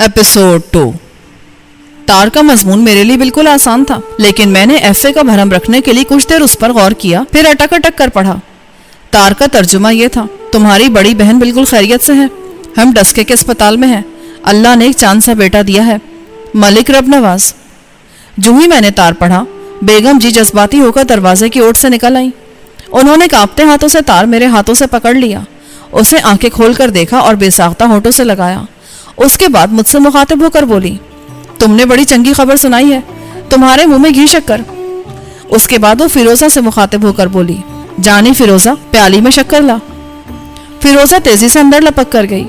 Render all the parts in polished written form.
Episode 2। तार का मजमून मेरे लिए बिल्कुल आसान था, लेकिन मैंने एफए का भरम रखने के लिए कुछ देर उस पर गौर किया, फिर अटक अटक कर पढ़ा। तार का तर्जुमा ये था, तुम्हारी बड़ी बहन बिल्कुल खैरियत से है, हम डस्के के अस्पताल में हैं, अल्लाह ने एक चांद सा बेटा दिया है, मलिक रब नवाज। जो ही मैंने तार पढ़ा, बेगम जी जज्बाती होकर दरवाजे की ओर से निकल आई। उन्होंने कांपते हाथों से तार मेरे हाथों से पकड़ लिया, उसे आंखें खोलकर देखा और बेसाख्ता होठों से लगाया। उसके बाद मुझसे मुखातिब होकर बोली, तुमने बड़ी चंगी खबर सुनाई है, तुम्हारे मुंह में घी शक्कर। उसके बाद वो फिरोजा से मुखातिब होकर बोली, जानी फिरोजा, प्याली में शक्कर ला। फिरोजा तेजी से अंदर लपक कर गई।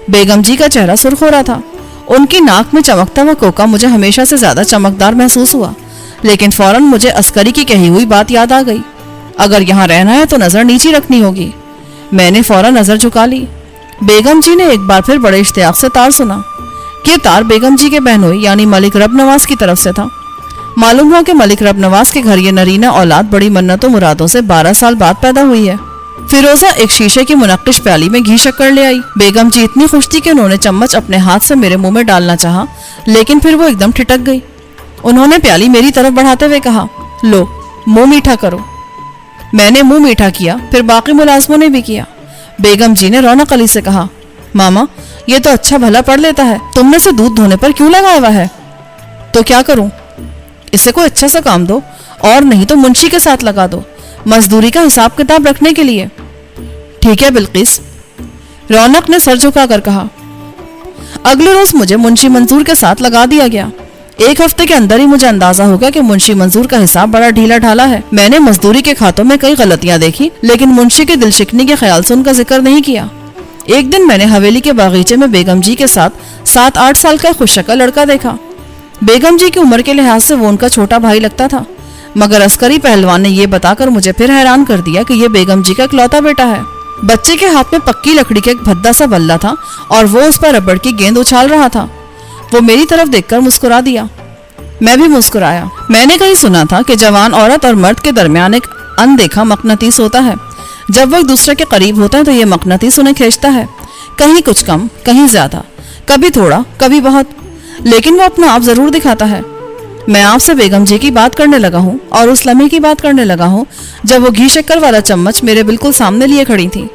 बेगम जी का चेहरा सुर्ख हो रहा था। उनकी नाक में चमकता हुआ कोका मुझे हमेशा से ज्यादा चमकदार महसूस हुआ, लेकिन फौरन मुझे अस्करी की कही हुई बात याद आ गई, अगर यहाँ रहना है तो नजर नीची रखनी होगी। मैंने फौरन नजर झुका ली। बेगम जी ने एक बार फिर बड़े इश्तियाक से तार सुना। ये तार बेगम जी के बहनोई यानी मलिक रब नवाज की तरफ से था। मालूम हुआ कि मलिक रब नवाज के घर ये नरीना औलाद बड़ी मन्नतों मुरादों से 12 साल बाद पैदा हुई है। फिरोजा एक शीशे की मुनक्किश प्याली में घी शक्कर ले आई। बेगम जी इतनी खुश थी कि उन्होंने चम्मच अपने हाथ से मेरे मुंह में डालना चाहा, लेकिन फिर वो एकदम ठिठक गई। उन्होंने प्याली मेरी तरफ बढ़ाते हुए कहा, लो मुंह मीठा करो। मैंने मुंह मीठा किया, फिर बाकी मुलाजमों ने भी किया। बेगम जी ने रौनक अली से कहा, मामा ये तो अच्छा भला पढ़ लेता है, तुमने से दूध धोने पर क्यों लगाया हुआ है? तो क्या करूं? इसे कोई अच्छा सा काम दो, और नहीं तो मुंशी के साथ लगा दो, मजदूरी का हिसाब किताब रखने के लिए। ठीक है बिल्किस, रौनक ने सर झुकाकर कहा। अगले रोज मुझे मुंशी मंजूर के साथ लगा दिया गया। एक हफ्ते के अंदर ही मुझे अंदाजा हो गया कि मुंशी मंजूर का हिसाब बड़ा ढीला ढाला है। मैंने मजदूरी के खातों में कई गलतियां देखी, लेकिन मुंशी के दिलशिकनी के ख्याल से उनका जिक्र नहीं किया। एक दिन मैंने हवेली के बागीचे में बेगम जी के साथ 7-8 साल का खुशशक्ल लड़का देखा। बेगम जी की उम्र के लिहाज से वो उनका छोटा भाई लगता था, मगर अस्करी पहलवान ने ये बताकर मुझे फिर हैरान कर दिया कि ये बेगम जी का इकलौता बेटा है। बच्चे के हाथ में पक्की लकड़ी का एक भद्दा सा बल्ला था और वो उस पर रबड़ की गेंद उछाल रहा था। वो मेरी तरफ देखकर मुस्कुरा दिया। मैं भी मुस्कुराया। मैंने कहीं सुना था कि जवान औरत और मर्द के दरमियान एक अनदेखा मकनातीस होता है। जब वो एक दूसरे के करीब होते हैं तो ये मकनातीस उन्हें खींचता है, कहीं कुछ कम कहीं ज्यादा, कभी थोड़ा कभी बहुत, लेकिन वो अपना आप जरूर दिखाता है। मैं आपसे बेगम जी की बात करने लगा हूँ और उस लम्हे की बात करने लगा हूँ जब वो घी शक्कर वाला चम्मच मेरे बिल्कुल सामने लिए खड़ी थी।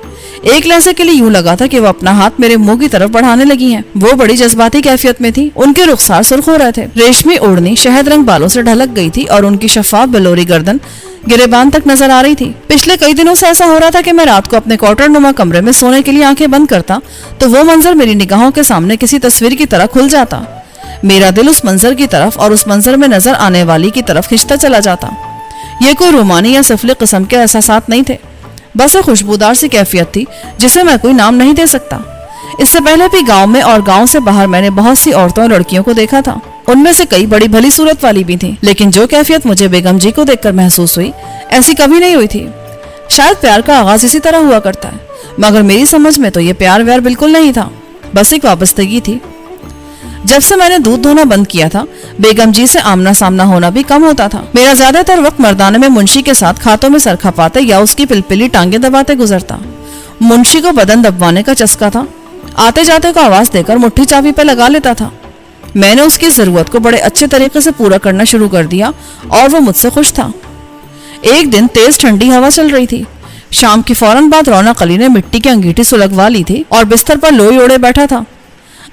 एक लहजे के लिए यूं लगा था कि वो अपना हाथ मेरे मुंह की तरफ बढ़ाने लगी हैं। वो बड़ी जज्बाती कैफियत में थी। उनके रुखसार सुर्ख हो रहे थे, रेशमी ओढ़नी शहद रंग बालों से ढलक गई थी और उनकी शफाफ बलोरी गर्दन गिरेबान तक नजर आ रही थी। पिछले कई दिनों से ऐसा हो रहा था कि मैं रात को अपने क्वार्टर नुमा कमरे में सोने के लिए आंखें बंद करता तो वो मंजर मेरी निगाहों के सामने किसी तस्वीर की तरह खुल जाता। मेरा दिल उस मंजर की तरफ और उस मंजर में नजर आने वाली की तरफ खिंचता चला जाता। ये कोई रोमानी या सफली किस्म के एहसासात नहीं थे, बस एक खुशबूदार सी कैफियत थी जिसे मैं कोई नाम नहीं दे सकता। इससे पहले भी गांव में और गांव से बाहर मैंने बहुत सी औरतों और लड़कियों को देखा था। उनमें से कई बड़ी भली सूरत वाली भी थी, लेकिन जो कैफियत मुझे बेगम जी को देखकर महसूस हुई, ऐसी कभी नहीं हुई थी। शायद प्यार का आगाज इसी तरह हुआ करता है, मगर मेरी समझ में तो ये प्यार व्यार बिल्कुल नहीं था, बस एक वाबस्तगी थी। जब से मैंने दूध धोना बंद किया था, बेगम जी से आमना सामना होना भी कम होता था। मेरा ज्यादातर वक्त मर्दाने में मुंशी के साथ खातों में सर खपाते या उसकी पिलपिली टांगे दबाते गुजरता। मुंशी को बदन दबवाने का चस्का था। आते जाते को आवाज देकर मुट्ठी चाबी पे लगा लेता था। मैंने उसकी जरूरत को बड़े अच्छे तरीके से पूरा करना शुरू कर दिया और वो मुझसे खुश था। एक दिन तेज ठंडी हवा चल रही थी। शाम के फौरन बाद रौनक अली ने मिट्टी की अंगीठी सुलगवा ली थी और बिस्तर पर लोई ओढ़े बैठा था।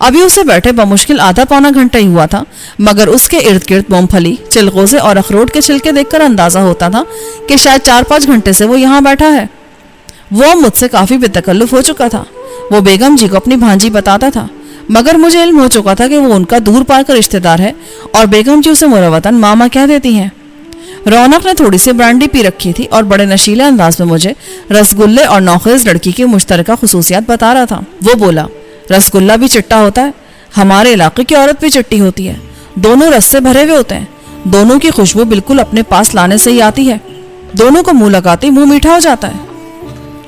अभी उसे बैठे बमुश्किल आधा पौना घंटा ही हुआ था, मगर उसके इर्द गिर्द मूंगफली, चिलगोजे और अखरोट के छिलके देखकर अंदाजा होता था कि शायद 4-5 घंटे से वो यहाँ बैठा है। वो मुझसे काफी बेतकल्लुफ हो चुका था। वो बेगम जी को अपनी भांजी बताता था, मगर मुझे इल्म हो चुका था कि वो उनका दूर पार का रिश्तेदार है और बेगम जी उसे मुरवतन मामा कह देती हैं। रौनक ने थोड़ी सी ब्रांडी पी रखी थी और बड़े नशीले अंदाज में मुझे रसगुल्ले और नौखेज लड़की की मुश्तरका खुसूसियात बता रहा था। वो बोला, रसगुल्ला भी चिट्टा होता है, हमारे इलाके की औरत भी चिट्टी होती है, दोनों रस से भरे हुए होते हैं, दोनों की खुशबू बिल्कुल अपने पास लाने से ही आती है, दोनों को मुंह लगाते ही मुंह मीठा हो जाता है,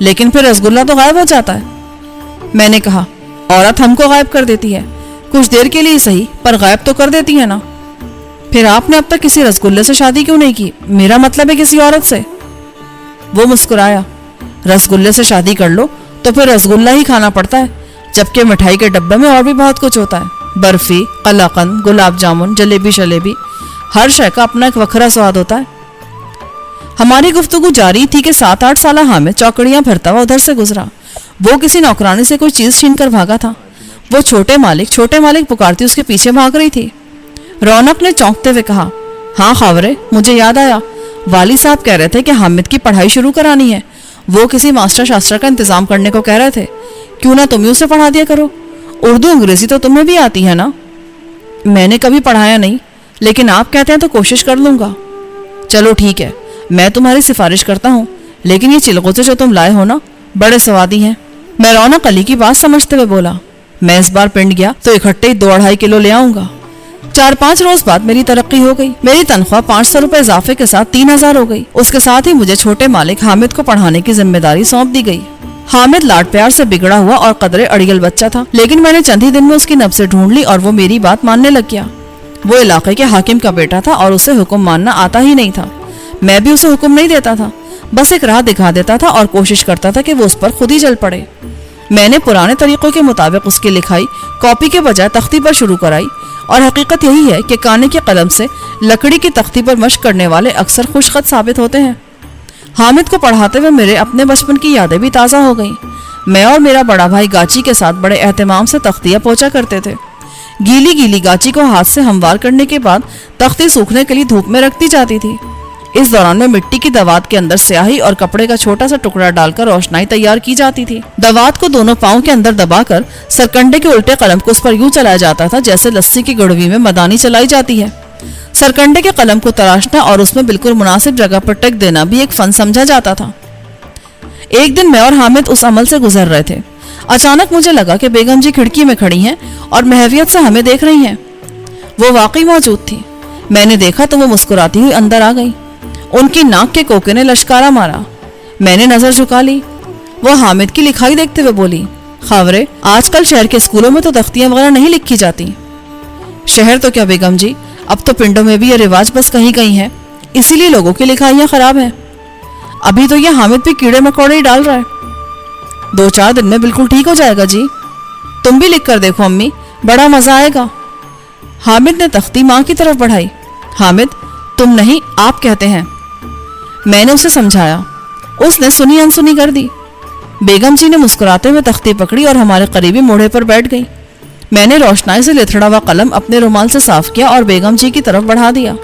लेकिन फिर रसगुल्ला तो गायब हो जाता है। मैंने कहा, औरत हमको गायब कर देती है, कुछ देर के लिए सही, पर गायब तो कर देती है ना। फिर आपने अब तक किसी रसगुल्ले से शादी क्यों नहीं की? मेरा मतलब है किसी औरत से। वो मुस्कुराया, रसगुल्ले से शादी कर लो तो फिर रसगुल्ला ही खाना पड़ता है, जबकि मिठाई के डब्बे में और भी बहुत कुछ होता है। बर्फी, कलाकंद, गुलाब जामुन, जलेबी शलेबी, हर शय का अपना एक वखरा स्वाद होता है। हमारी गुफ्तगू जारी थी कि 7-8 साल हामिद चौकड़ियां भरता हुआ उधर से गुजरा। वो किसी नौकरानी से कोई चीज छीन कर भागा था। वो छोटे मालिक पुकारती उसके पीछे भाग रही थी। रौनक ने चौंकते हुए कहा, हाँ खावरे, मुझे याद आया, वाली साहब कह रहे थे कि हामिद की पढ़ाई शुरू करानी है। वो किसी मास्टर शास्त्र का इंतजाम करने को कह रहे थे। क्यों ना तुम ही उसे पढ़ा दिया करो। उर्दू अंग्रेजी तो तुम्हें भी आती है ना? मैंने कभी पढ़ाया नहीं, लेकिन आप कहते हैं तो कोशिश कर लूंगा। चलो ठीक है, मैं तुम्हारी सिफारिश करता हूँ, लेकिन ये चिलगोजे जो तुम लाए हो ना, बड़े स्वादी हैं। मैं रौनक अली की बात समझते हुए बोला, मैं इस बार पिंड गया तो इकट्ठे ही 2-2.5 किलो ले आऊंगा। 4-5 रोज बाद मेरी तरक्की हो गई। मेरी तनख्वाह 500 रुपए इजाफे के साथ 3000 हो गई। उसके साथ ही मुझे छोटे मालिक हामिद को पढ़ाने की जिम्मेदारी सौंप दी गई। हामिद लाड प्यार से बिगड़ा हुआ और कदरे अड़ियल बच्चा था, लेकिन मैंने चंद ही दिन में उसकी नब्ज़ें ढूंढ ली और वो मेरी बात मानने लग गया। वो इलाके के हाकिम का बेटा था और उसे हुक्म मानना आता ही नहीं था। मैं भी उसे हुक्म नहीं देता था, बस एक राह दिखा देता था और कोशिश करता था कि वो उस पर खुद ही चल पड़े। मैंने पुराने तरीकों के मुताबिक उसकी लिखाई कॉपी के बजाय तख्ती पर शुरू कराई, और हकीकत यही है कि काने की कलम से लकड़ी की तख्ती पर मश्क करने वाले अक्सर खुशखत साबित होते हैं। हामिद को पढ़ाते हुए मेरे अपने बचपन की यादें भी ताज़ा हो गईं। मैं और मेरा बड़ा भाई गाची के साथ बड़े एहतमाम से तख्तियाँ पोंछा करते थे। गीली गीली गाची को हाथ से हमवार करने के बाद तख्ती सूखने के लिए धूप में रखती जाती थी। इस दौरान में मिट्टी की दवात के अंदर स्याही और कपड़े का छोटा सा टुकड़ा डालकर रोशनाई तैयार की जाती थी। दवात को दोनों पांव के अंदर दबाकर सरकंडे के उल्टे कलम को उस पर यूं चलाया जाता था जैसे लस्सी की गुड़वी में मदानी चलाई जाती है। सरकंडे के कलम को तराशना और उसमें बिल्कुल मुनासिब जगह पर टिक देना भी एक फन समझा जाता था। एक दिन मैं और हामिद उस अमल से गुजर रहे थे। अचानक मुझे लगा कि बेगम जी खिड़की में खड़ी हैं और महवियत से हमें देख रही हैं। वो वाकई मौजूद थी। मैंने देखा तो वो मुस्कुराती हुई अंदर आ गई। उनकी नाक के कोके ने लश्कारा मारा। मैंने नजर झुका ली। वो हामिद की लिखाई देखते हुए बोली, खावरे, आजकल शहर के स्कूलों में तो तख्तियां वगैरह नहीं लिखी जाती। शहर तो क्या बेगम जी, अब तो पिंडों में भी ये रिवाज बस कहीं कहीं है, इसीलिए लोगों की लिखाइयां खराब हैं। अभी तो ये हामिद भी कीड़े मकोड़े ही डाल रहा है। 2-4 दिन में बिल्कुल ठीक हो जाएगा जी। तुम भी लिख कर देखो अम्मी, बड़ा मजा आएगा। हामिद ने तख्ती माँ की तरफ बढ़ाई। हामिद, तुम नहीं, आप कहते हैं। मैंने उसे समझाया। उसने सुनी अनसुनी कर दी। बेगम जी ने मुस्कुराते हुए तख्ती पकड़ी और हमारे करीबी मोढ़े पर बैठ गई। मैंने रोशनाई से लिथड़ा हुआ कलम अपने रुमाल से साफ किया और बेगम जी की तरफ बढ़ा दिया।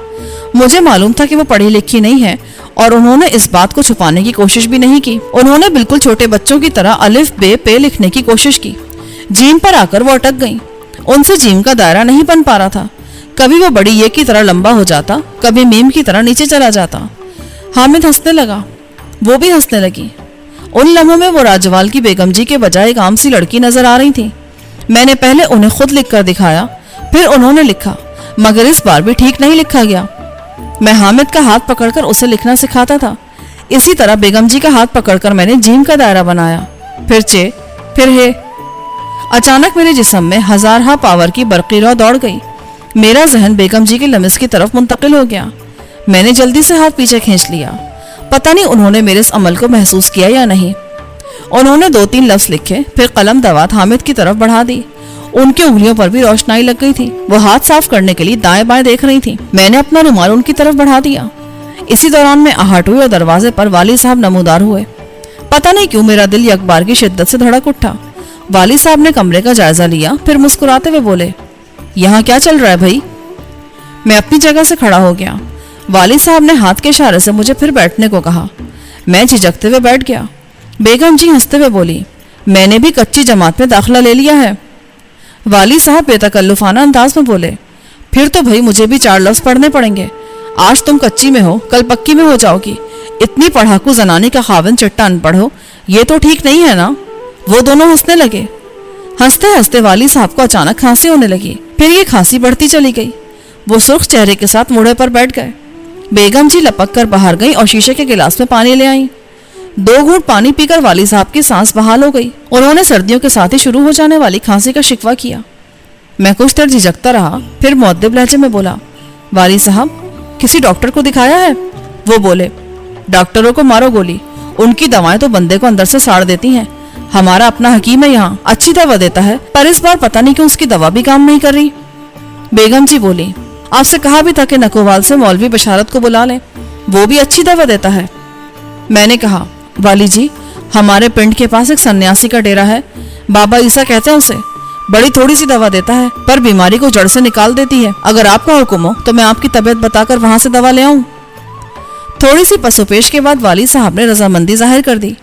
मुझे मालूम था कि वो पढ़ी लिखी नहीं है और उन्होंने इस बात को छुपाने की कोशिश भी नहीं की। उन्होंने बिल्कुल छोटे बच्चों की तरह अलिफ बे पे लिखने की कोशिश की। जीम पर आकर वो अटक गईं। उनसे जीम का दायरा नहीं बन पा रहा था। कभी वो बड़ी ये की तरह लंबा हो जाता, कभी मीम की तरह नीचे चला जाता। हामिद हंसने लगा, वो भी हंसने लगी। उन लम्हों में वो राजवाल की बेगम जी के बजाय एक आम सी लड़की नजर आ रही थी। मैंने पहले उन्हें खुद लिखकर दिखाया, फिर उन्होंने लिखा, मगर इस बार भी ठीक नहीं लिखा गया। मैं हामिद का हाथ पकड़कर उसे लिखना सिखाता था। इसी तरह बेगम जी का हाथ पकड़कर मैंने जीम का दायरा बनाया, फिर चे, फिर हे। अचानक मेरे जिस्म में हजारहा पावर की बरक़ी रौ दौड़ गई। मेरा जहन बेगम जी के लम्स की तरफ मुंतकिल हो गया। मैंने जल्दी से हाथ पीछे खींच लिया। पता नहीं उन्होंने मेरे इस अमल को महसूस किया या नहीं। उन्होंने 2-3 लफ्ज लिखे, फिर कलम दवात हामिद की तरफ बढ़ा दी। उनकी उंगलियों पर भी रोशनाई लग गई थी। वो हाथ साफ करने के लिए दाएं बाएं देख रही थी। मैंने अपना रुमाल उनकी तरफ बढ़ा दिया। इसी दौरान मैं आहट हुई और दरवाजे पर वाली साहब नमूदार हुए। पता नहीं क्यों मेरा दिल यकबार की शिद्दत से धड़क उठा। वाली साहब ने कमरे का जायजा लिया, फिर मुस्कुराते हुए बोले, यहाँ क्या चल रहा है भाई? मैं अपनी जगह से खड़ा हो गया। वाली साहब ने हाथ के इशारे से मुझे फिर बैठने को कहा। मैं झिझकते हुए बैठ गया। बेगम जी हंसते हुए बोली, मैंने भी कच्ची जमात में दाखिला ले लिया है। वाली साहब बेतकल्लुफाना अंदाज में बोले, फिर तो भाई मुझे भी 4 लफ्ज पढ़ने पड़ेंगे। आज तुम कच्ची में हो, कल पक्की में हो जाओगी। इतनी पढ़ाकू जनानी का खाविन चिट्टा अनपढ़ हो, ये तो ठीक नहीं है ना। वो दोनों हंसने लगे। हंसते हंसते वाली साहब को अचानक खांसी होने लगी। फिर ये खांसी बढ़ती चली गई। वो सुर्ख चेहरे के साथ मोड़े पर बैठ गए। बेगम जी लपक कर बाहर गई और शीशे के गिलास में पानी ले आई। 2 घूंट पानी पीकर वाली साहब की सांस बहाल हो गई। उन्होंने सर्दियों के साथ ही शुरू हो जाने वाली खांसी का शिकवा किया। मैं कुछ देर झिझकता रहा, फिर मुअद्दिब लहजे में बोला, वाली साहब, किसी डॉक्टर को दिखाया है? वो बोले, डॉक्टरों को मारो गोली, उनकी दवाएं तो बंदे को अंदर से साड़ देती हैं। हमारा अपना हकीम है यहाँ, अच्छी दवा देता है, पर इस बार पता नहीं क्यों उसकी दवा भी काम नहीं कर रही। बेगम जी बोली, आपसे कहा भी था कि नकोवाल से मौलवी बशारत को बुला लें, वो भी अच्छी दवा देता है। मैंने कहा, वाली जी हमारे पिंड के पास एक सन्यासी का डेरा है, बाबा ईसा कहते हैं उसे, बड़ी थोड़ी सी दवा देता है पर बीमारी को जड़ से निकाल देती है। अगर आपका हुक्म हो तो मैं आपकी तबीयत बताकर वहां से दवा ले आऊं। थोड़ी सी पसोपेश के बाद वाली साहब ने रजामंदी जाहिर कर दी।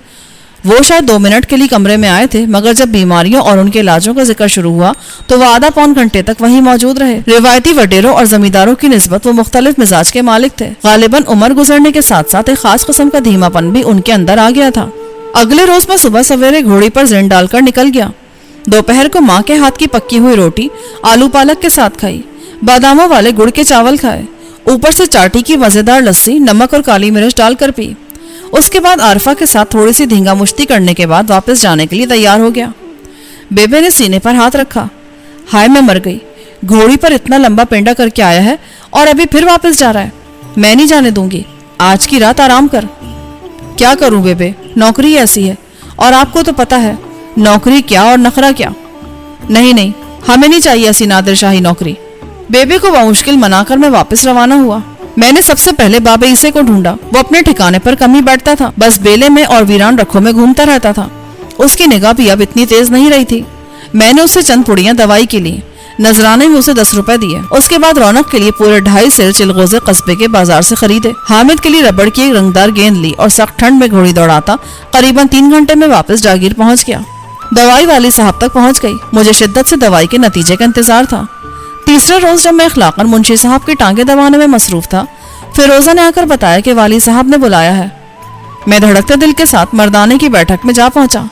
वो शायद 2 मिनट के लिए कमरे में आए थे, मगर जब बीमारियों और उनके इलाजों का जिक्र शुरू हुआ तो वो आधा पौन घंटे तक वहीं मौजूद रहे। रिवायती वडेरों और जमींदारों की निस्बत वो मुख्तलिफ मिजाज के मालिक थे। गालिबन उम्र गुजरने के साथ साथ एक खास किस्म का धीमापन भी उनके अंदर आ गया था। अगले रोज मैं सुबह सवेरे घोड़ी पर जिन डालकर निकल गया। दोपहर को माँ के हाथ की पक्की हुई रोटी आलू पालक के साथ खाई, बादामों वाले गुड़ के चावल खाए, ऊपर से चाटी की मजेदार लस्सी नमक और काली मिर्च डालकर पी। उसके बाद आरफा के साथ थोड़ी सी धींगा मुश्ती करने के बाद वापस जाने के लिए तैयार हो गया। बेबे ने सीने पर हाथ रखा, हाय मैं मर गई, घोड़ी पर इतना लंबा पेंडा करके आया है और अभी फिर वापस जा रहा है। मैं नहीं जाने दूंगी, आज की रात आराम कर। क्या करूं बेबे, नौकरी ऐसी है, और आपको तो पता है नौकरी क्या और नखरा क्या। नहीं नहीं, हमें नहीं चाहिए ऐसी नादिर शाही नौकरी। बेबे को बामुश्किल मनाकर मैं वापस रवाना हुआ। मैंने सबसे पहले बाबे ईसे को ढूंढा। वो अपने ठिकाने पर कम ही बैठता था, बस बेले में और वीरान रखों में घूमता रहता था। उसकी निगाह भी अब इतनी तेज नहीं रही थी। मैंने उसे चंद पुड़ियां दवाई के लिए, नजराने में उसे 10 रुपए दिए। उसके बाद रौनक के लिए पूरे 2.5 सेर चिलगोजे कस्बे के बाजार से खरीदे। हामिद के लिए रबड़ की एक रंगदार गेंद ली और सख्त ठंड में घोड़ी दौड़ाता करीबन 3 घंटे में वापस जागीर पहुंच गया। दवाई वाली साहब तक पहुंच गई। मुझे शिद्दत से दवाई के नतीजे का इंतजार था। तीसरे रोज जब मैं इखलाकन मुंशी साहब की टांगे दबाने में मसरूफ था, फिरोजा ने आकर बताया कि वाली साहब ने बुलाया है। मैं धड़कते दिल के साथ मर्दाने की बैठक में जा पहुंचा।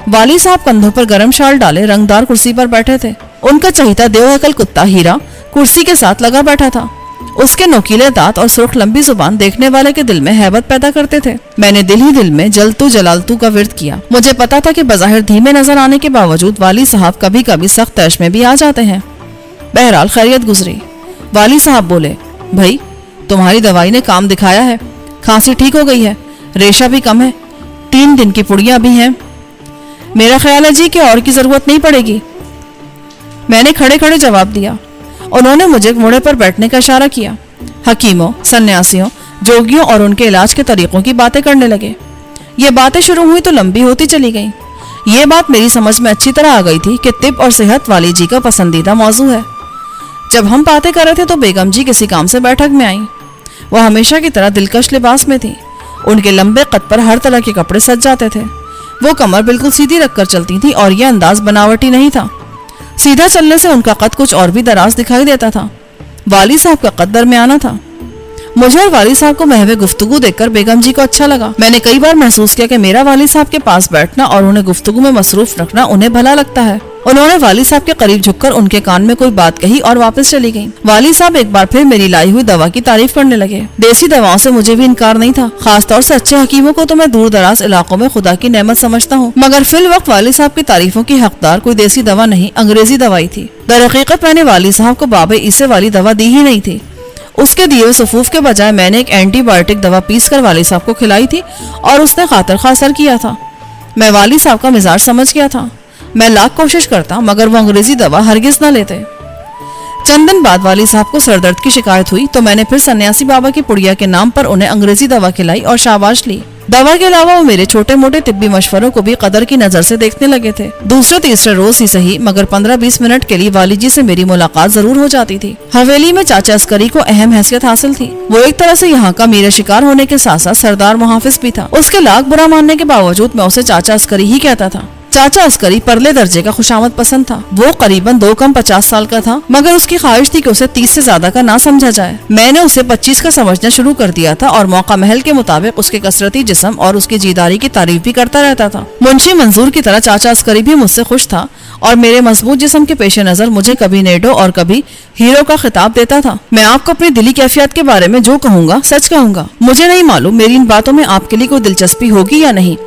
वाली साहब कंधों पर गरम शाल डाले रंगदार कुर्सी पर बैठे थे। उनका चहीता देवहकल कुत्ता हीरा कुर्सी के साथ लगा बैठा था। उसके नोकीले दांत और सुर्ख लंबी जुबान देखने वाले के दिल में हैबत पैदा करते थे। मैंने दिल ही दिल में जलतू जलालतू का विर्द किया। मुझे पता था कि बज़ाहिर धीमे नजर आने के बावजूद वाली साहब कभी कभी सख्त तैश में भी आ जाते हैं। बहरहाल खैरियत गुजरी। वाली साहब बोले, भाई तुम्हारी दवाई ने काम दिखाया है, खांसी ठीक हो गई है, रेशा भी कम है, 3 दिन की पुड़ियां भी हैं। मेरा ख्याल है जी कि और की जरूरत नहीं पड़ेगी। मैंने खड़े खड़े जवाब दिया। उन्होंने मुझे घोड़े पर बैठने का इशारा किया। हकीमों, सन्यासियों, जोगियों और उनके इलाज के तरीकों की बातें करने लगे। ये बातें शुरू हुई तो लंबी होती चली गईं। ये बात मेरी समझ में अच्छी तरह आ गई थी कि तिब और सेहत वाली जी का पसंदीदा मौजू है। जब हम बातें कर रहे थे तो बेगम जी किसी काम से बैठक में आई। वह हमेशा की तरह दिलकश लिबास में थी। उनके लंबे कद पर हर तरह के कपड़े सज जाते थे। वो कमर बिल्कुल सीधी रखकर चलती थी और यह अंदाज बनावटी नहीं था। सीधा चलने से उनका कद कुछ और भी दराज दिखाई देता था। वाली साहब का कद दरमियाना था। मुझे और वाली साहब को महवे गुफ्तगू देखकर बेगम जी को अच्छा लगा। मैंने कई बार महसूस किया कि मेरा वाली साहब के पास बैठना और उन्हें गुफ्तगू में मसरूफ रखना उन्हें भला लगता है। उन्होंने वाली साहब के करीब झुककर उनके कान में कोई बात कही और वापस चली गईं। वाली साहब एक बार फिर मेरी लाई हुई दवा की तारीफ करने लगे। देसी दवाओं से मुझे भी इनकार नहीं था। खासतौर से अच्छे हकीमों को तो मैं दूर दराज इलाकों में खुदा की नेमत समझता हूँ, मगर फिल वक्त वाली साहब की तारीफों की हकदार कोई देसी दवा नहीं, अंग्रेजी दवाई थी। दरहकीकत मैंने वाली साहब को बाबे ईसे वाली दवा दी ही नहीं थी। उसके दिए हुए सफूफ के बजाय मैंने एक एंटीबायोटिक दवा पीस कर वाली साहब को खिलाई थी और उसने खातर खा असर किया था। मैं वाली साहब का मिजाज समझ गया था। मैं लाख कोशिश करता मगर वो अंग्रेजी दवा हरगिज न लेते। चंद दिन बाद वाली साहब को सरदर्द की शिकायत हुई तो मैंने फिर सन्यासी बाबा की पुड़िया के नाम पर उन्हें अंग्रेजी दवा खिलाई और शाबाश ली। दवा के अलावा वो मेरे छोटे मोटे तिब्बी मशवरों को भी कदर की नजर से देखने लगे थे। दूसरे तीसरे रोज ही सही मगर 15-20 मिनट के लिए वाली जी से मेरी मुलाकात जरूर हो जाती थी। हवेली में चाचा अस्करी को अहम हैसियत हासिल थी। वो एक तरह से यहाँ का मीरे शिकार होने के साथ साथ सरदार मुहाफिज भी था। उसके लाख बुरा मानने के बावजूद मैं उसे चाचा अस्करी ही कहता था। चाचा अस्करी परले दर्जे का खुशामद पसंद था। वो करीबन 2 कम 50 साल का था, मगर उसकी ख्वाहिश थी कि उसे 30 से ज्यादा का ना समझा जाए। मैंने उसे 25 का समझना शुरू कर दिया था और मौका महल के मुताबिक उसके कसरती जिस्म और उसकी जीदारी की तारीफ भी करता रहता था। मुंशी मंजूर की तरह चाचा अस्करी भी मुझसे खुश था और मेरे मजबूत जिस्म के पेश नजर मुझे कभी नेडो और कभी हीरो का खिताब देता था। मैं आपको अपनी दिली कैफियत के बारे में जो कहूँगा सच कहूँगा। मुझे नहीं मालूम मेरी इन बातों में आपके लिए कोई दिलचस्पी होगी या नहीं,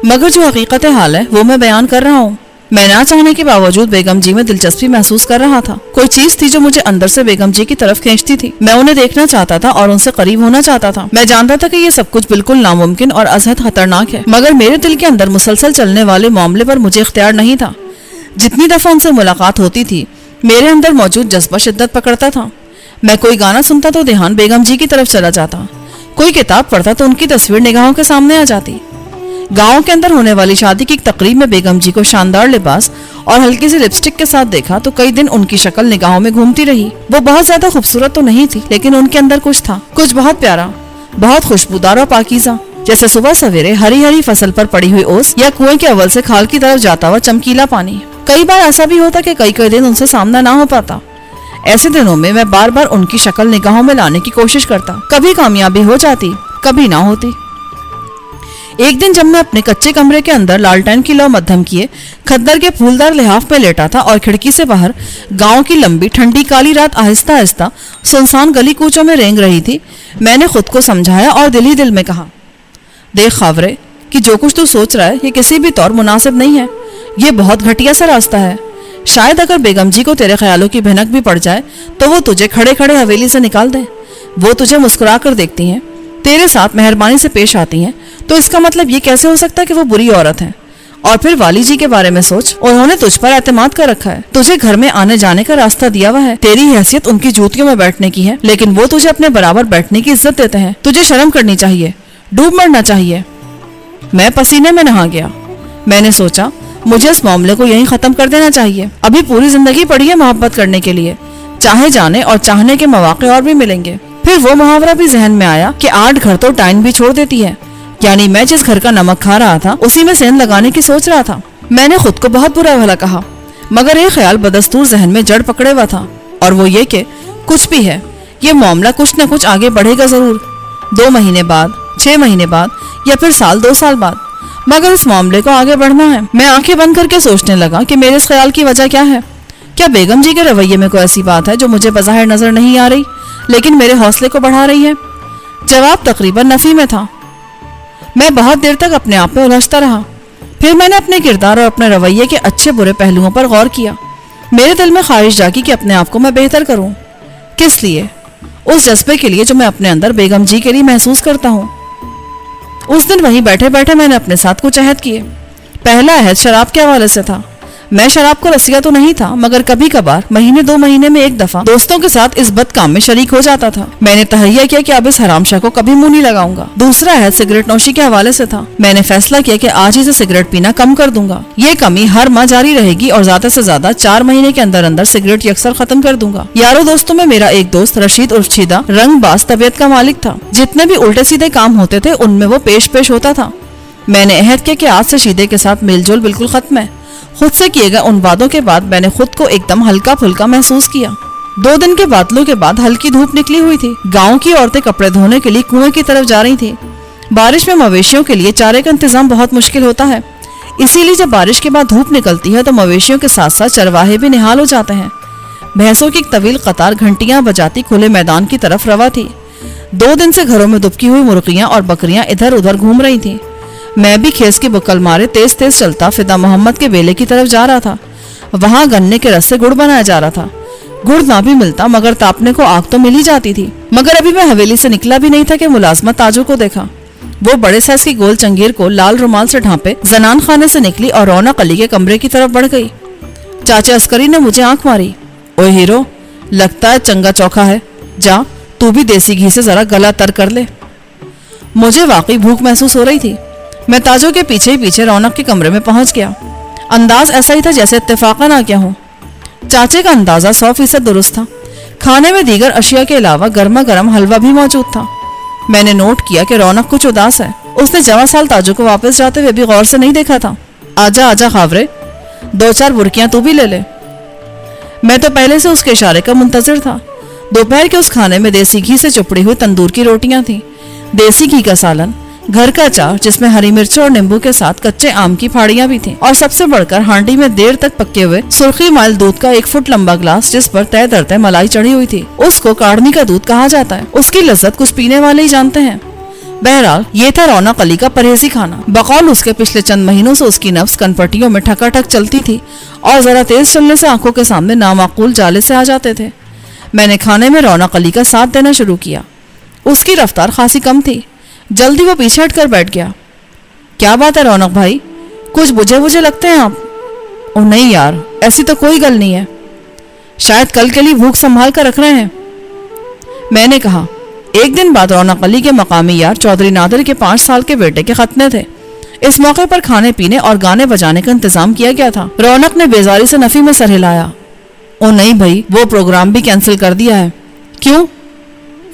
मगर जो हकीकत हाल है वो मैं बयान कर रहा हूँ। میں نہ چاہنے کے باوجود بیگم جی میں دلچسپی محسوس کر رہا تھا. کوئی چیز تھی جو مجھے اندر سے بیگم جی کی طرف کھینچتی تھی. میں انہیں دیکھنا چاہتا تھا اور ان سے قریب ہونا چاہتا تھا. میں جانتا تھا کہ یہ سب کچھ بالکل ناممکن اور ازحد خطرناک ہے، مگر میرے دل کے اندر مسلسل چلنے والے معاملے پر مجھے اختیار نہیں تھا. جتنی دفعہ ان سے ملاقات ہوتی تھی میرے اندر موجود جذبہ شدت پکڑتا تھا. میں کوئی گانا سنتا تو دھیان بیگم جی کی طرف چلا جاتا، کوئی کتاب پڑھتا تو ان کی تصویر نگاہوں کے سامنے آ جاتی. گاؤں کے اندر ہونے والی شادی کی ایک تقریب میں بیگم جی کو شاندار لباس اور ہلکی سی لپسٹک کے ساتھ دیکھا تو کئی دن ان کی شکل نگاہوں میں گھومتی رہی. وہ بہت زیادہ خوبصورت تو نہیں تھی، لیکن ان کے اندر کچھ تھا، کچھ بہت پیارا، بہت خوشبودار اور پاکیزہ، جیسے صبح سویرے ہری ہری فصل پر پڑی ہوئی اوس یا کنویں کے اول سے کھال کی طرف جاتا ہوا چمکیلا پانی. کئی بار ایسا بھی ہوتا کہ کئی دن ان سے سامنا نہ ہو پاتا. ایسے دنوں میں بار بار ان کی شکل نگاہوں میں لانے کی کوشش کرتا. کبھی کامیابی ہو جاتی، کبھی نہ ہوتی. ایک دن جب میں اپنے کچے کمرے کے اندر لالٹین کی لو مدھم کیے کھدر کے پھولدار لحاف میں لیٹا تھا اور کھڑکی سے باہر گاؤں کی لمبی ٹھنڈی کالی رات آہستہ آہستہ سنسان گلی کوچوں میں رینگ رہی تھی، میں نے خود کو سمجھایا اور دل ہی دل میں کہا، دیکھ خاورے کہ جو کچھ تو سوچ رہا ہے یہ کسی بھی طور مناسب نہیں ہے. یہ بہت گھٹیا سا راستہ ہے. شاید اگر بیگم جی کو تیرے خیالوں کی بھنک بھی پڑ جائے تو وہ تجھے کھڑے کھڑے حویلی سے نکال دیں. وہ تجھے مسکرا کر دیکھتی ہیں، تیرے ساتھ مہربانی سے پیش آتی ہیں، تو اس کا مطلب یہ کیسے ہو سکتا ہے کہ وہ بری عورت ہیں؟ اور پھر والی جی کے بارے میں سوچ، انہوں نے تجھ پر اعتماد کر رکھا ہے، تجھے گھر میں آنے جانے کا راستہ دیا ہوا ہے. تیری حیثیت ان کی جوتیوں میں بیٹھنے کی ہے، لیکن وہ تجھے اپنے برابر بیٹھنے کی عزت دیتے ہیں. تجھے شرم کرنی چاہیے، ڈوب مرنا چاہیے. میں پسینے میں نہا گیا. میں نے سوچا مجھے اس معاملے کو یہیں ختم کر دینا چاہیے. ابھی پوری زندگی پڑی ہے محبت کرنے کے لیے، چاہے جانے اور چاہنے کے مواقع اور بھی ملیں گے. پھر وہ محاورہ بھی ذہن میں آیا کہ 8 گھر تو ٹائن بھی چھوڑ دیتی ہے. یعنی میں جس گھر کا نمک کھا رہا تھا اسی میں سین لگانے کی سوچ رہا تھا. میں نے خود کو بہت برا بھلا کہا، مگر ایک خیال بدستور ذہن میں جڑ پکڑے ہوا تھا، اور وہ یہ کہ کچھ بھی ہے یہ معاملہ کچھ نہ کچھ آگے بڑھے گا ضرور. 2 مہینے بعد، 6 مہینے بعد، یا پھر سال 2 سال بعد، مگر اس معاملے کو آگے بڑھنا ہے. میں آنکھیں بند کر کے سوچنے لگا کہ میرے اس خیال کی وجہ کیا ہے. کیا بیگم جی کے رویے میں کوئی ایسی بات ہے جو مجھے بظاہر نظر نہیں آ رہی لیکن میرے حوصلے کو بڑھا رہی ہے؟ جواب تقریباً نفی میں تھا. میں بہت دیر تک اپنے آپ میں الجھتا رہا. پھر میں نے اپنے کردار اور اپنے رویے کے اچھے برے پہلوؤں پر غور کیا. میرے دل میں خواہش جاگی کہ اپنے آپ کو میں بہتر کروں. کس لیے؟ اس جذبے کے لیے جو میں اپنے اندر بیگم جی کے لیے محسوس کرتا ہوں. اس دن وہیں بیٹھے بیٹھے میں نے اپنے ساتھ کچھ عہد کیے. پہلا عہد شراب کے حوالے سے تھا. میں شراب کو رسیا تو نہیں تھا، مگر کبھی کبھار مہینے 2 مہینے میں ایک دفعہ دوستوں کے ساتھ اس بد کام میں شریک ہو جاتا تھا. میں نے تہیہ کیا کہ اب اس حرام شاہ کو کبھی منہ نہیں لگاؤں گا. دوسرا عہد سگریٹ نوشی کے حوالے سے تھا. میں نے فیصلہ کیا کہ آج ہی سے سگریٹ پینا کم کر دوں گا. یہ کمی ہر ماہ جاری رہے گی اور زیادہ سے زیادہ 4 مہینے کے اندر اندر سگریٹ یکسر ختم کر دوں گا. یاروں دوستوں میں میرا ایک دوست رشید عرف چھیدہ رنگ باز طبیعت کا مالک تھا. جتنے بھی الٹے سیدھے کام ہوتے تھے ان میں وہ پیش ہوتا تھا. میں نے عہد کیا کہ آج سے شیدے کے ساتھ میل جول بالکل ختم ہے. خود سے کیے گئے ان وعدوں کے بعد میں نے خود کو ایک دم ہلکا پھلکا محسوس کیا. 2 دن کے بادلوں کے بعد ہلکی دھوپ نکلی ہوئی تھی. گاؤں کی عورتیں کپڑے دھونے کے لیے کنویں کی طرف جا رہی تھی. بارش میں مویشیوں کے لیے چارے کا انتظام بہت مشکل ہوتا ہے، اسی لیے جب بارش کے بعد دھوپ نکلتی ہے تو مویشیوں کے ساتھ ساتھ چرواہے بھی نہال ہو جاتے ہیں. بھینسوں کی ایک طویل قطار گھنٹیاں بجاتی کھلے میدان کی طرف روا تھی. 2 دن سے گھروں میں دبکی ہوئی مرغیاں اور بکریاں ادھر ادھر گھوم رہی تھیں. میں بھی کھیس کی بکل مارے تیز تیز چلتا فدا محمد کے بیلے کی طرف جا رہا تھا. وہاں گنے کے رس سے گڑ بنایا جا رہا تھا. گڑ نہ بھی ملتا مگر تاپنے کو آگ تو مل ہی جاتی تھی. مگر ابھی میں حویلی سے نکلا بھی نہیں تھا کہ ملازمت تاجو کو دیکھا. وہ بڑے سائز کی گول چنگیر کو لال رومال سے ڈھانپے زنان خانے سے نکلی اور رونق علی کے کمرے کی طرف بڑھ گئی. چاچا عسکری نے مجھے آنکھ ماری. اوے ہیرو، لگتا ہے چنگا چوکھا ہے، جا تو بھی دیسی گھی سے ذرا گلا تر کر لے. مجھے واقعی بھوک محسوس ہو رہی تھی. میں تاجو کے پیچھے ہی پیچھے رونق کے کمرے میں پہنچ گیا. انداز ایسا ہی تھا جیسے اتفاقاً آ گیا ہوں. چاچے کا اندازہ 100% درست تھا. کھانے میں دیگر اشیاء کے علاوہ گرما گرم حلوہ بھی موجود تھا. میں نے نوٹ کیا کہ رونق کچھ اداس ہے. اس نے جواں سال تاجو کو واپس جاتے ہوئے بھی غور سے نہیں دیکھا تھا. آجا آجا خاورے، 2-4 برکیاں تو بھی لے لے. میں تو پہلے سے اس کے اشارے کا منتظر تھا. دوپہر کے اس کھانے میں دیسی گھی سے چپڑی ہوئی تندور کی روٹیاں تھیں، دیسی گھی کا سالن، گھر کا چاول جس میں ہری مرچوں اور نیمبو کے ساتھ کچے آم کی پھاڑیاں بھی تھیں، اور سب سے بڑھ کر ہانڈی میں دیر تک پکے ہوئے سرخی مائل دودھ کا 1 فٹ لمبا گلاس جس پر تہ در تہ ملائی چڑھی ہوئی تھی. اس کو کاڑنی کا دودھ کہا جاتا ہے. اس کی لذت کچھ پینے والے ہی جانتے ہیں. बहरहाल ये था रौनक अली का परहेजी खाना। बकौल उसके पिछले चंद महीनों से उसकी नफ्स कनपटियों में ठकाठक चलती थी और जरा तेज चलने से आंखों के सामने नामाकूल जाले से आ जाते थे। मैंने खाने में रौनक अली का साथ देना शुरू किया। उसकी रफ्तार खासी कम थी। जल्दी वो पीछे हटकर बैठ गया। क्या बात है रौनक भाई, कुछ बुझे बुझे लगते हैं आप। ओ नहीं यार, ऐसी तो कोई गल नहीं है, शायद कल के लिए भूख संभाल कर रख रहे हैं, मैंने कहा। एक दिन बाद रौनक अली के मकामी यार चौधरी नादिर के 5 साल के बेटे के खतने थे। इस मौके पर खाने पीने और गाने बजाने का इंतजाम किया गया था। रौनक ने बेजारी से नफी में सर हिलाया। ओ नहीं भाई, वो प्रोग्राम भी कैंसिल कर दिया है। क्यों?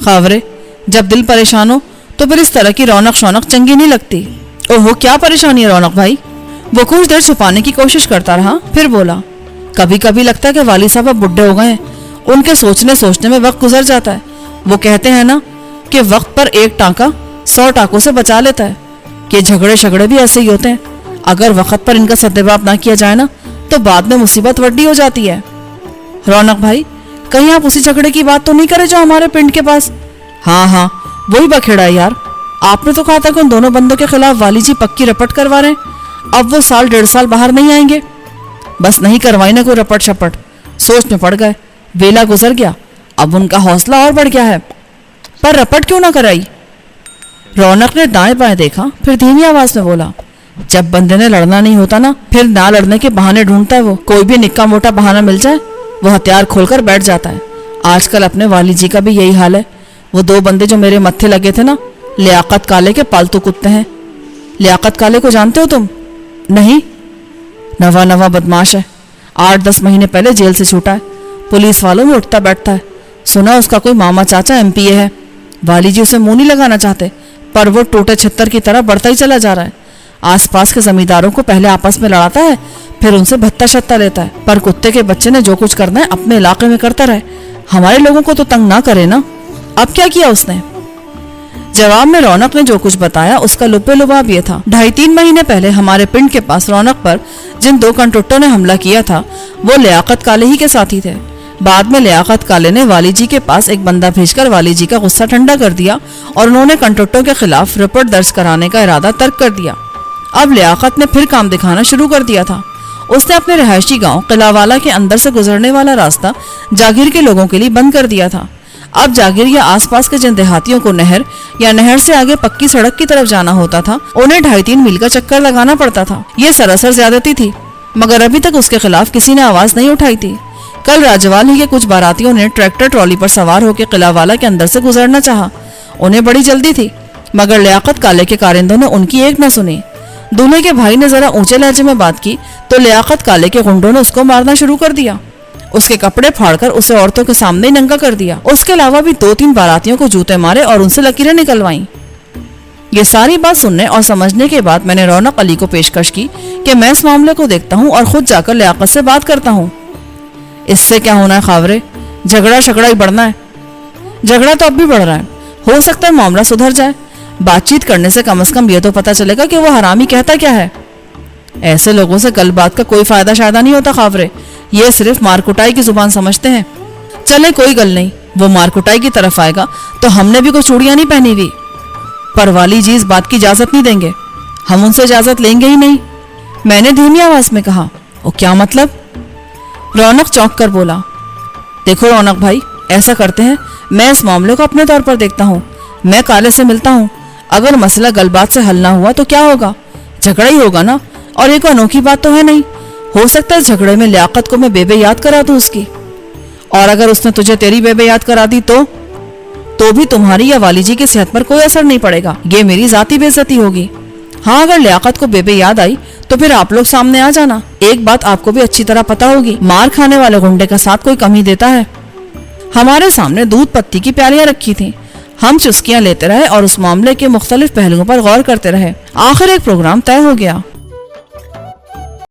खावरे, जब दिल परेशान हो तो फिर इस तरह की रौनक शौनक चंगी नहीं लगती। ओहो, क्या परेशानी है रौनक भाई? वो कुछ देर छुपाने की कोशिश करता रहा, फिर बोला, कभी कभी लगता है कि वाली साहब अब बुढ़े हो गए हैं, उनके सोचने सोचने में वक्त गुजर जाता है। वो कहते हैं ना कि वक्त पर एक टांका 100 टाकों से बचा लेता है। कि झगड़े भी ऐसे ही होते हैं, अगर वक्त पर इनका सद्भाव ना किया जाए ना तो बाद में मुसीबत वड्डी हो जाती है। रौनक भाई, कहीं आप उसी झगड़े की बात तो नहीं करे जो हमारे पिंड के पास? हाँ, वही बखेड़ा है यार। आपने तो कहा था कि उन दोनों बंदों के खिलाफ वाली जी पक्की रपट करवा रहे हैं। अब वो 1.5 साल बाहर नहीं आएंगे। बस नहीं करवाई ना कोई रपट शपट, सोच में पड़ गए, वेला गुजर गया, अब उनका हौसला और बढ़ गया है। पर रपट क्यों ना कराई? रौनक ने दाएं बाएं देखा, फिर धीमी आवाज में बोला, जब बंदे ने लड़ना नहीं होता ना, फिर ना लड़ने के बहाने ढूंढता है। वो कोई भी निक्का मोटा बहाना मिल जाए वो हथियार खोलकर बैठ जाता है। आजकल अपने वाली जी का भी यही हाल है। वो 2 बंदे जो मेरे मत्थे लगे थे ना, लियाकत काले के पालतू कुत्ते हैं। लियाकत काले को जानते हो तुम? नहीं, नवा बदमाश है, 8-10 महीने पहले जेल से छूटा है, पुलिस वालों में उठता बैठता है। सुना उसका कोई मामा चाचा MPA है। वाली जी उसे मुंह नहीं लगाना चाहते, पर वो टूटे छत्तर की तरह बढ़ता ही चला जा रहा है। आसपास के जमींदारों को पहले आपस में लड़ाता है, फिर उनसे भत्ता शत्ता लेता है। पर कुत्ते के बच्चे ने जो कुछ करना है अपने इलाके में करता रहे, हमारे लोगों को तो तंग ना करे ना। अब क्या किया उसने? जवाब में रौनक ने जो कुछ बताया उसका लुब्बे लुबाब ये था। 2.5-3 महीने पहले हमारे पिंड के पास रौनक पर जिन 2 कंटुट्टों ने हमला किया था वो लियाकत काले ही के साथी थे। बाद में लियाकत काले ने वाली जी के पास एक बंदा भेजकर वाली जी का गुस्सा ठंडा कर दिया और उन्होंने कंटुट्टों के खिलाफ रिपोर्ट दर्ज कराने का इरादा तर्क कर दिया। अब लियाकत ने फिर काम दिखाना शुरू कर दिया था। उसने अपने रिहायशी गांव किलावाला के अंदर से गुजरने वाला रास्ता जागीर के लोगों के लिए बंद कर दिया था। अब जागीर या आसपास के जिन देहातियों को नहर या नहर से आगे पक्की सड़क की तरफ जाना होता था, उन्हें 2.5-3 मील का चक्कर लगाना पड़ता था। ये सरासर ज्यादती थी, मगर अभी तक उसके खिलाफ किसी ने आवाज नहीं उठाई थी। कल राजवाल ही के कुछ बारातियों ने ट्रैक्टर ट्रॉली पर सवार होकर किलावाला के अंदर से गुजरना चाहा। उन्हें बड़ी जल्दी थी, मगर लियाकत काले के कारिंदों ने उनकी एक न सुनी। दूल्हे के भाई ने जरा ऊंचे लहजे में बात की तो लियाकत काले के गुंडों ने उसको मारना शुरू कर दिया। उसके कपड़े फाड़कर उसे औरतों के सामने ही नंगा कर दिया। उसके अलावा भी 2-3 बारातियों को जूते मारे और उनसे लकीरें निकलवाईं। ये सारी बात सुनने और समझने के बाद मैंने रौनक अली को पेशकश की कि मैं इस मामले को देखता हूँ और खुद जाकर लियाकत से बात करता हूँ। इससे क्या होना है खावरे, झगड़ा ही बढ़ना है। झगड़ा तो अब भी बढ़ रहा है, हो सकता है मामला सुधर जाए। बातचीत करने से कम ये तो पता चलेगा कि वो हरामी कहता क्या है। ऐसे लोगों से गल बात का कोई फायदा शायदा नहीं होता खावरे, ये सिर्फ मारकुटाई की जुबान समझते हैं। चले कोई गल नहीं, वो मारकुटाई की तरफ आएगा तो हमने भी कोई चूड़ियां नहीं पहनी हुई, पर वाली जी इस बात की इजाजत नहीं देंगे, हम उनसे इजाजत लेंगे ही नहीं, मैंने धीमी आवाज में कहा। ओ क्या मतलब? रौनक चौंक कर बोला, देखो रौनक भाई, ऐसा करते हैं, मैं इस मामले को अपने तौर पर देखता हूँ। मैं काले से मिलता हूँ, अगर मसला गलबात से हल ना हुआ तो क्या होगा? झगड़ा ही होगा ना, और एक अनोखी बात तो है नहीं। हो सकता है झगड़े में लियाकत को मैं बेबे याद करा दूं उसकी, और अगर उसने तुझे तेरी बेबे याद करा दी तो भी तुम्हारी या वाली जी की सेहत पर कोई असर नहीं पड़ेगा, ये मेरी जाती बेइज्जती होगी। हाँ, अगर लियाकत को बेबे याद आई तो फिर आप लोग सामने आ जाना। एक बात आपको भी अच्छी तरह पता होगी, मार खाने वाले गुंडे का साथ कोई कम ही देता है। हमारे सामने दूध पत्ती की प्यालियां रखी थी, हम चुस्कियां लेते रहे और उस मामले के मुख्तलिफ पहलुओं पर गौर करते रहे। आखिर एक प्रोग्राम तय हो गया।